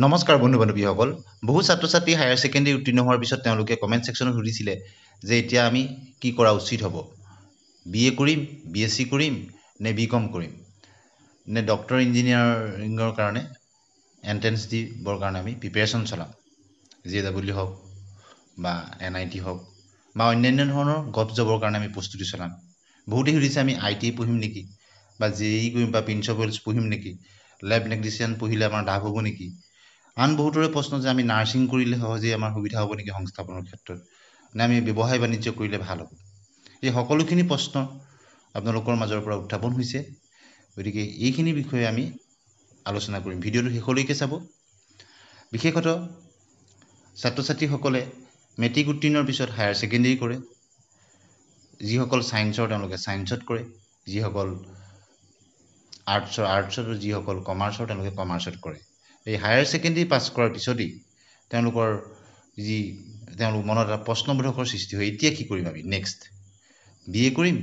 নমস্কাৰ বন্ধু বান্ধৱীসকল বহু ছাত্ৰ ছাত্ৰী হায়াৰ ছেকেণ্ডেৰী উত্তীৰ্ণ হোৱাৰ পিছত তেওঁলোকে কমেণ্ট ছেকশ্যনত সুধিছিলে যে এতিয়া আমি কি কৰা উচিত হ'ব BA কৰিম BSc কৰিম নে BCom কৰিম নে ডক্টৰ ইঞ্জিনিয়াৰিঙৰ কাৰণে এণ্ট্ৰেন্স দিবৰ কাৰণে আমি প্ৰিপেৰেশ্যন চলাম JEE হওক বা NIT হওক বা অন্যান্য ধৰণৰ গভ জবৰ কাৰণে আমি প্ৰস্তুতি চলাম বহুতে সুধিছে আমি ITI পঢ়িম নেকি বা JEE কৰিম বা প্ৰিন্সিপালছ পঢ়িম নেকি লেব টেকনিচিয়ান পঢ়িলে আমাৰ লাভ হ'ব নেকি আন বহুতৰে প্ৰশ্ন যে আমি নাৰ্ছিং কৰিলে সহজে আমাৰ সুবিধা হ'ব নেকি সংস্থাপনৰ ক্ষেত্ৰত নে আমি ব্যৱসায় বাণিজ্য কৰিলে ভাল হ'ব এই সকলোখিনি প্ৰশ্ন আপোনালোকৰ মাজৰ পৰা উত্থাপন হৈছে গতিকে এইখিনি বিষয়ে আমি আলোচনা কৰিম ভিডিঅ'টো শেষলৈকে চাব বিশেষতঃ ছাত্ৰ ছাত্ৰীসকলে মেট্ৰিক উত্তীৰ্ণৰ পিছত হায়াৰ ছেকেণ্ডেৰী কৰে যিসকল ছায়েন্সৰ তেওঁলোকে ছায়েন্সত কৰে যিসকল আৰ্টছৰ আৰু যিসকল কমাৰ্চৰ তেওঁলোকে কমাৰ্চত কৰে এই হায়াৰ ছেকেণ্ডেৰী পাছ কৰাৰ পিছতেই তেওঁলোক মনত এটা প্ৰশ্নবোধকৰ সৃষ্টি হয় এতিয়া কি কৰিম আমি নেক্সট BA কৰিম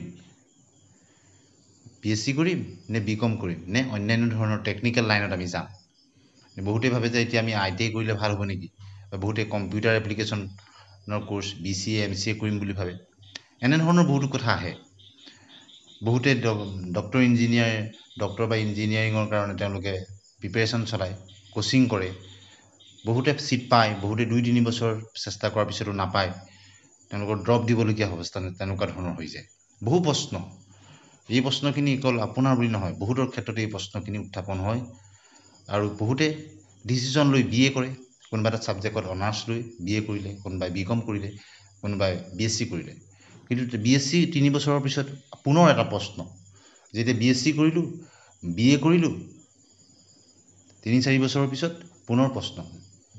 BSc কৰিম নে BCom কৰিম নে অন্যান্য ধৰণৰ টেকনিকেল লাইনত আমি যাম বহুতে ভাবে যে এতিয়া আমি ITI কৰিলে ভাল হ'ব নেকি বা বহুতে কম্পিউটাৰ এপ্লিকেশ্যনৰ কোৰ্চ BCA MCA কৰিম বুলি ভাবে এনেধৰণৰ বহুতো কথা আহে বহুতে ডক্টৰ বা ইঞ্জিনিয়াৰিঙৰ কাৰণে তেওঁলোকে প্ৰিপেৰেশ্যন চলায় কোচিং কৰে বহুতে ছিট পায় বহুতে 2-3 বছৰ চেষ্টা কৰাৰ পিছতো নাপায় তেওঁলোকৰ ড্ৰপ দিবলগীয়া অৱস্থা তেনেকুৱা ধৰণৰ হৈ যায় বহু প্ৰশ্ন এই প্ৰশ্নখিনি অকল আপোনাৰ বুলি নহয় বহুতৰ ক্ষেত্ৰত এই প্ৰশ্নখিনি উত্থাপন হয় আৰু বহুতে ডিচিশ্যন লৈ BA কৰে কোনোবা এটা ছাবজেক্টত অনাৰ্ছ লৈ BA কৰিলে কোনোবাই BCom কৰিলে কোনোবাই BSc কৰিলে কিন্তু BSc 3 বছৰৰ পিছত পুনৰ এটা প্ৰশ্ন যেতিয়া BSc কৰিলোঁ BA কৰিলোঁ 3-4 বছৰৰ পিছত পুনৰ প্ৰশ্ন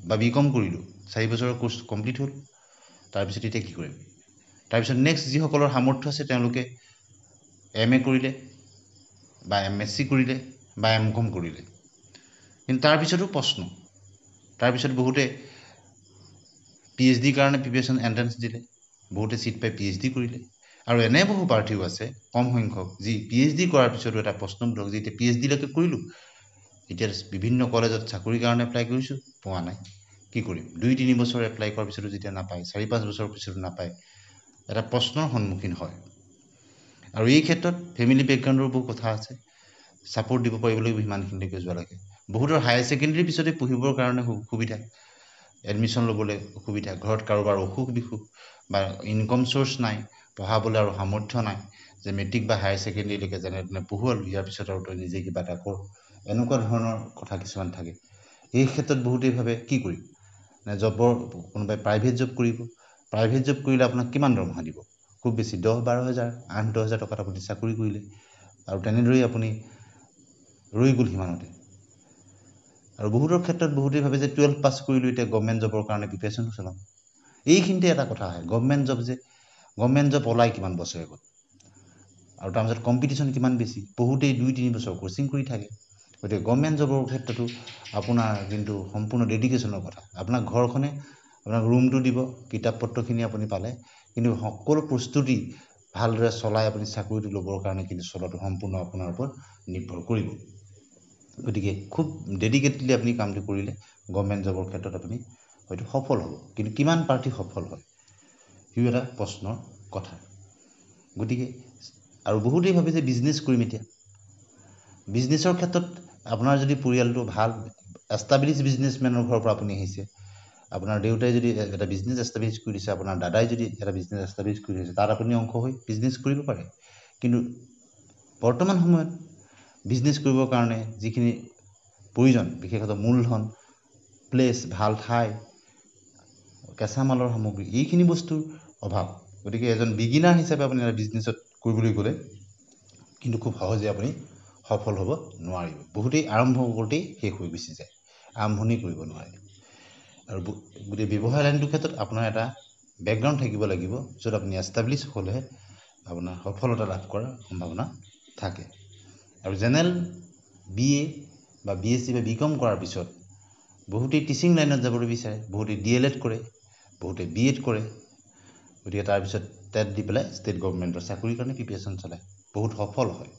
বা BCom কৰিলোঁ 4 বছৰৰ কোৰ্চ কমপ্লিট হ'ল তাৰপিছত এতিয়া কি কৰিম তাৰপিছত নেক্সট যিসকলৰ সামৰ্থ্য আছে তেওঁলোকে MA কৰিলে বা MSc কৰিলে বা MCom কৰিলে কিন্তু তাৰপিছতো প্ৰশ্ন তাৰপিছত বহুতে PhD কাৰণে প্ৰিপেৰেশ্যন এণ্ট্ৰেন্স দিলে বহুতে ছিট পাই PhD কৰিলে আৰু এনে বহু প্ৰাৰ্থীও আছে কম সংখ্যক যি PhD কৰাৰ পিছতো এটা প্ৰশ্নবোধক যে এতিয়া PhD লৈকে কৰিলোঁ এতিয়া বিভিন্ন কলেজত চাকৰিৰ কাৰণে এপ্লাই কৰিছোঁ পোৱা নাই কি কৰিম 2-3 বছৰ এপ্লাই কৰাৰ পিছতো যেতিয়া নাপায় 4-5 বছৰৰ পিছতো নাপায় এটা প্ৰশ্নৰ সন্মুখীন হয় আৰু এই ক্ষেত্ৰত ফেমিলি বেকগ্ৰাউণ্ডৰ বহু কথা আছে ছাপোৰ্ট দিব পাৰিব লাগিব সিমানখিনিলৈকে যোৱালৈকে বহুতৰ হায়াৰ ছেকেণ্ডেৰীৰ পিছতে পঢ়িবৰ কাৰণে সুবিধা এডমিশ্যন ল'বলৈ অসুবিধা ঘৰত কাৰোবাৰ অসুখ বিসুখ বা ইনকম চ'ৰ্চ নাই পঢ়াবলৈ আৰু সামৰ্থ্য নাই যে মেট্ৰিক বা হায়াৰ ছেকেণ্ডেৰীলৈকে যেনে তেনে পঢ়ুৱালোঁ ইয়াৰ পিছত আৰু তই নিজে কিবা এটা কৰ এনেকুৱা ধৰণৰ কথা কিছুমান থাকে এই ক্ষেত্ৰত বহুতেই ভাবে কি কৰিম নে জবৰ কোনোবাই প্ৰাইভেট জব কৰিব প্ৰাইভেট জব কৰিলে আপোনাক কিমান দৰমহা দিব খুব বেছি 10-12 হাজাৰ 8-10 হাজাৰ টকাত আপুনি চাকৰি কৰিলে আৰু তেনেদৰেই আপুনি ৰৈ গ'ল সিমানতে আৰু বহুতৰ ক্ষেত্ৰত বহুতেই ভাবে যে 12 পাছ কৰিলোঁ এতিয়া গভৰ্ণমেণ্ট জবৰ কাৰণে প্ৰিপেৰেশ্যন চলাম এইখিনিতে এটা কথা আহে গভৰ্ণমেণ্ট জব ওলাই কিমান বছৰেকত আৰু তাৰপিছত কম্পিটিশ্যন কিমান বেছি বহুতেই 2-3 বছৰ কোচিং কৰি থাকে গতিকে গভৰ্ণমেণ্ট জবৰ ক্ষেত্ৰতো আপোনাৰ কিন্তু সম্পূৰ্ণ ডেডিকেশ্যনৰ কথা আপোনাক ঘৰখনে আপোনাক ৰুমটো দিব কিতাপ পত্ৰখিনি আপুনি পালে কিন্তু সকলো প্ৰস্তুতি ভালদৰে চলাই আপুনি চাকৰিটো ল'বৰ কাৰণে কিন্তু চলাটো সম্পূৰ্ণ আপোনাৰ ওপৰত নিৰ্ভৰ কৰিব গতিকে খুব ডেডিকেটলি আপুনি কামটো কৰিলে গভৰ্ণমেণ্ট জবৰ ক্ষেত্ৰত আপুনি হয়তো সফল হ'ব কিন্তু কিমান প্ৰাৰ্থী সফল হয় সিও এটা প্ৰশ্নৰ কথা গতিকে আৰু বহুতেই ভাবে যে বিজনেছ কৰিম এতিয়া বিজনেছৰ ক্ষেত্ৰত আপোনাৰ যদি পৰিয়ালটো ভাল এষ্টাব্লিছ বিজনেছমেনৰ ঘৰৰ পৰা আপুনি আহিছে আপোনাৰ দেউতাই যদি এটা বিজনেছ এষ্টাব্লিছ কৰি দিছে আপোনাৰ দাদাই যদি এটা বিজনেছ এষ্টাব্লিছ কৰি দিছে তাত আপুনি অংশ হৈ বিজনেছ কৰিব পাৰে কিন্তু বৰ্তমান সময়ত বিজনেছ কৰিবৰ কাৰণে যিখিনি প্ৰয়োজন বিশেষতঃ মূলধন প্লেচ ভাল ঠাই কেঁচামালৰ সামগ্ৰী এইখিনি বস্তুৰ অভাৱ গতিকে এজন বিগিনাৰ হিচাপে আপুনি এটা বিজনেছত কৰিবলৈ গ'লে কিন্তু খুব সহজে আপুনি সফল হ'ব নোৱাৰিব বহুতেই আৰম্ভ কৰোঁতেই শেষ হৈ গুচি যায় আৰম্ভণি কৰিব নোৱাৰে আৰু গোটেই ব্যৱসায় লাইনটোৰ ক্ষেত্ৰত আপোনাৰ এটা বেকগ্ৰাউণ্ড থাকিব লাগিব য'ত আপুনি এষ্টাব্লিছ হ'লেহে আপোনাৰ সফলতা লাভ কৰাৰ সম্ভাৱনা থাকে আৰু জেনেৰেল BA বা BSc বা BCom কৰাৰ পিছত বহুতেই টিচিং লাইনত যাবলৈ বিচাৰে বহুতেই DLED কৰে বহুতে BEd কৰে গতিকে তাৰপিছত টেট দি পেলাই ষ্টেট গভৰ্ণমেণ্টৰ চাকৰিৰ কাৰণে প্ৰিপেৰেশ্যন চলায় বহুত সফল হয়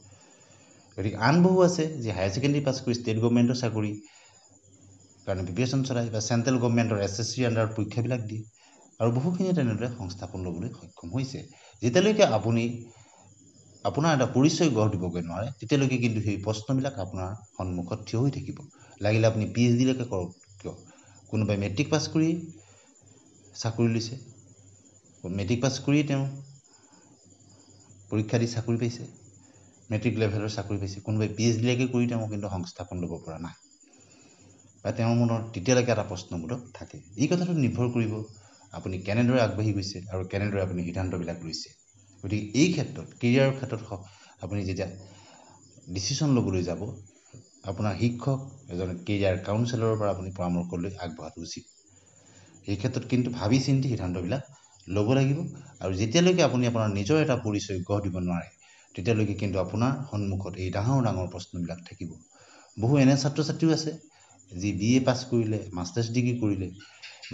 গতিকে আন বহু আছে যে হায়াৰ ছেকেণ্ডেৰী পাছ কৰি ষ্টেট গভৰ্ণমেণ্টৰ চাকৰি কাৰণে প্ৰিপেৰেশ্যন চলায় বা চেণ্ট্ৰেল গভৰ্ণমেণ্টৰ SSC আণ্ডাৰত পৰীক্ষাবিলাক দিয়ে আৰু বহুখিনি তেনেদৰে সংস্থাপন ল'বলৈ সক্ষম হৈছে। যেতিয়ালৈকে আপুনি আপোনাৰ এটা পৰিচয় গঢ় দিবগৈ নোৱাৰে তেতিয়ালৈকে কিন্তু সেই প্ৰশ্নবিলাক আপোনাৰ সন্মুখত থিয় হৈ থাকিব। লাগিলে আপুনি PhD লৈকে কৰক কিয়। কোনোবাই মেট্ৰিক পাছ কৰি চাকৰি লৈছে, মেট্ৰিক পাছ কৰিয়ে তেওঁ পৰীক্ষা দি চাকৰি পাইছে, মেট্ৰিক লেভেলৰ চাকৰি পাইছে। কোনোবাই PhD লৈকে কৰি তেওঁ কিন্তু সংস্থাপন ল'ব পৰা নাই বা তেওঁৰ মনত তেতিয়ালৈকে এটা প্ৰশ্নবোধক থাকে। এই কথাটো নিৰ্ভৰ কৰিব আপুনি কেনেদৰে আগবাঢ়ি গৈছে আৰু কেনেদৰে আপুনি সিদ্ধান্তবিলাক লৈছে। গতিকে এই ক্ষেত্ৰত কেৰিয়াৰৰ ক্ষেত্ৰত আপুনি যেতিয়া ডিচিশ্যন ল'বলৈ যাব, আপোনাৰ শিক্ষক এজন কেৰিয়াৰ কাউন্সেলৰৰ পৰা আপুনি পৰামৰ্শ লৈ আগবঢ়াটো উচিত। এই ক্ষেত্ৰত কিন্তু ভাবি চিন্তি সিদ্ধান্তবিলাক ল'ব লাগিব। আৰু যেতিয়ালৈকে আপুনি আপোনাৰ নিজৰ এটা পৰিচয় গঢ় দিব নোৱাৰে তেতিয়ালৈকে কিন্তু আপোনাৰ সন্মুখত এই ডাঙৰ ডাঙৰ প্ৰশ্নবিলাক থাকিব। বহু এনে ছাত্ৰ ছাত্ৰীও আছে যি BA পাছ কৰিলে, মাষ্টাৰ্ছ ডিগ্ৰী কৰিলে,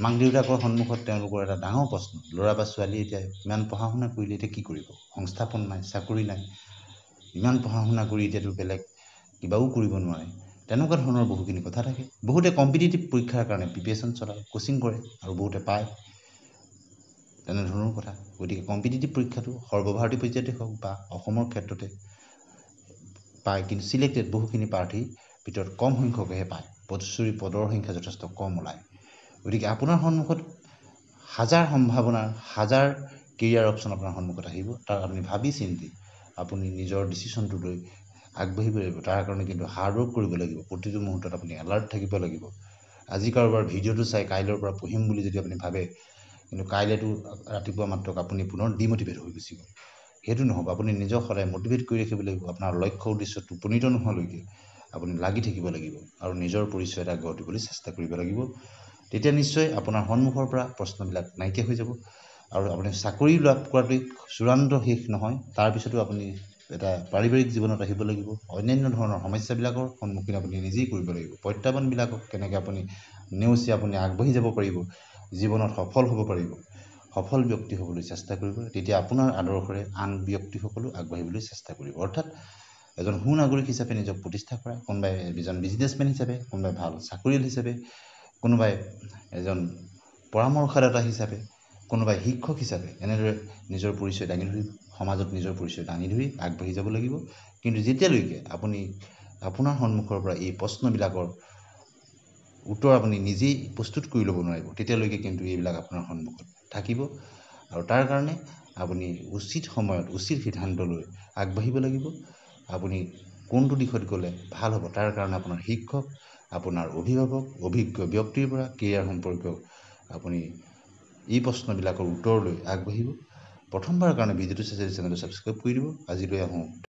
মাক দেউতাকৰ সন্মুখত তেওঁলোকৰ এটা ডাঙৰ প্ৰশ্ন, ল'ৰা বা ছোৱালী এতিয়া ইমান পঢ়া শুনা কৰিলে এতিয়া কি কৰিব, সংস্থাপন নাই, চাকৰি নাই, ইমান পঢ়া শুনা কৰি এতিয়াতো বেলেগ কিবাও কৰিব নোৱাৰে। তেনেকুৱা ধৰণৰ বহুখিনি কথা থাকে। বহুতে কম্পিটিটিভ পৰীক্ষাৰ কাৰণে প্ৰিপেৰেশ্যন চলায়, কোচিং কৰে আৰু বহুতে পায়, তেনেধৰণৰ কথা। গতিকে কম্পিটিটিভ পৰীক্ষাটো সৰ্বভাৰতীয় পৰ্যায়তে হওক বা অসমৰ ক্ষেত্ৰতে পায়, কিন্তু চিলেক্টেড বহুখিনি প্ৰাৰ্থীৰ ভিতৰত কম সংখ্যকেহে পায়। পদৰ সংখ্যা যথেষ্ট কম ওলায়। গতিকে আপোনাৰ সন্মুখত হাজাৰ সম্ভাৱনাৰ হাজাৰ কেৰিয়াৰ অপশ্যন আপোনাৰ সন্মুখত আহিব। তাক আপুনি ভাবি চিন্তি আপুনি নিজৰ ডিচিশ্যনটো লৈ আগবাঢ়িব লাগিব। তাৰ কাৰণে কিন্তু হাৰ্ডৱৰ্ক কৰিব লাগিব। প্ৰতিটো মুহূৰ্তত আপুনি এলাৰ্ট থাকিব লাগিব। আজি কাৰোবাৰ ভিডিঅ'টো চাই কাইলৈৰ পৰা পঢ়িম বুলি যদি আপুনি ভাবে, কিন্তু কাইলৈতো ৰাতিপুৱা মাত্ৰ আপুনি পুনৰ ডিম'টিভেট হৈ গুচি গ'ল, সেইটো নহ'ব। আপুনি নিজক সদায় মটিভেট কৰি ৰাখিব লাগিব। আপোনাৰ লক্ষ্য উদ্দেশ্যত উপনীত নোহোৱালৈকে আপুনি লাগি থাকিব লাগিব আৰু নিজৰ পৰিচয় এটা গঢ় দিবলৈ চেষ্টা কৰিব লাগিব। তেতিয়া নিশ্চয় আপোনাৰ সন্মুখৰ পৰা প্ৰশ্নবিলাক নাইকিয়া হৈ যাব। আৰু আপুনি চাকৰি লাভ কৰাটোৱেই চূড়ান্ত শেষ নহয়, তাৰপিছতো আপুনি এটা পাৰিবাৰিক জীৱনত আহিব লাগিব। অন্যান্য ধৰণৰ সমস্যাবিলাকৰ সন্মুখীন আপুনি নিজেই কৰিব লাগিব। প্ৰত্যাহ্বানবিলাকক কেনেকৈ আপুনি নেওচি আপুনি আগবাঢ়ি যাব পাৰিব, জীৱনত সফল হ'ব পাৰিব, সফল ব্যক্তি হ'বলৈ চেষ্টা কৰিব। তেতিয়া আপোনাৰ আদৰ্শৰে আন ব্যক্তিসকলো আগবাঢ়িবলৈ চেষ্টা কৰিব। অৰ্থাৎ এজন সুনাগৰিক হিচাপে নিজক প্ৰতিষ্ঠা কৰা, কোনোবাই এজন বিজনেছমেন হিচাপে, কোনোবাই ভাল চাকৰিয়াল হিচাপে, কোনোবাই এজন পৰামৰ্শদাতা হিচাপে, কোনোবাই শিক্ষক হিচাপে, এনেদৰে নিজৰ পৰিচয় দাঙি ধৰি সমাজত নিজৰ পৰিচয় দাঙি ধৰি আগবাঢ়ি যাব লাগিব। কিন্তু যেতিয়ালৈকে আপুনি আপোনাৰ সন্মুখৰ পৰা এই প্ৰশ্নবিলাকৰ উত্তৰ আপুনি নিজেই প্ৰস্তুত কৰি ল'ব নোৱাৰিব, তেতিয়ালৈকে কিন্তু এইবিলাক আপোনাৰ সন্মুখত থাকিব। আৰু তাৰ কাৰণে আপুনি উচিত সময়ত উচিত সিদ্ধান্ত লৈ আগবাঢ়িব লাগিব। আপুনি কোনটো দিশত গ'লে ভাল হ'ব তাৰ কাৰণে আপোনাৰ শিক্ষক, আপোনাৰ অভিভাৱক, অভিজ্ঞ ব্যক্তিৰ পৰা কেৰিয়াৰ সম্পৰ্কীয় আপুনি এই প্ৰশ্নবিলাকৰ উত্তৰ লৈ আগবাঢ়িব। প্ৰথমবাৰৰ কাৰণে ভিডিঅ'টো চেনেলটো ছাবস্ক্ৰাইব কৰি দিব। আজিলৈ আহোঁ।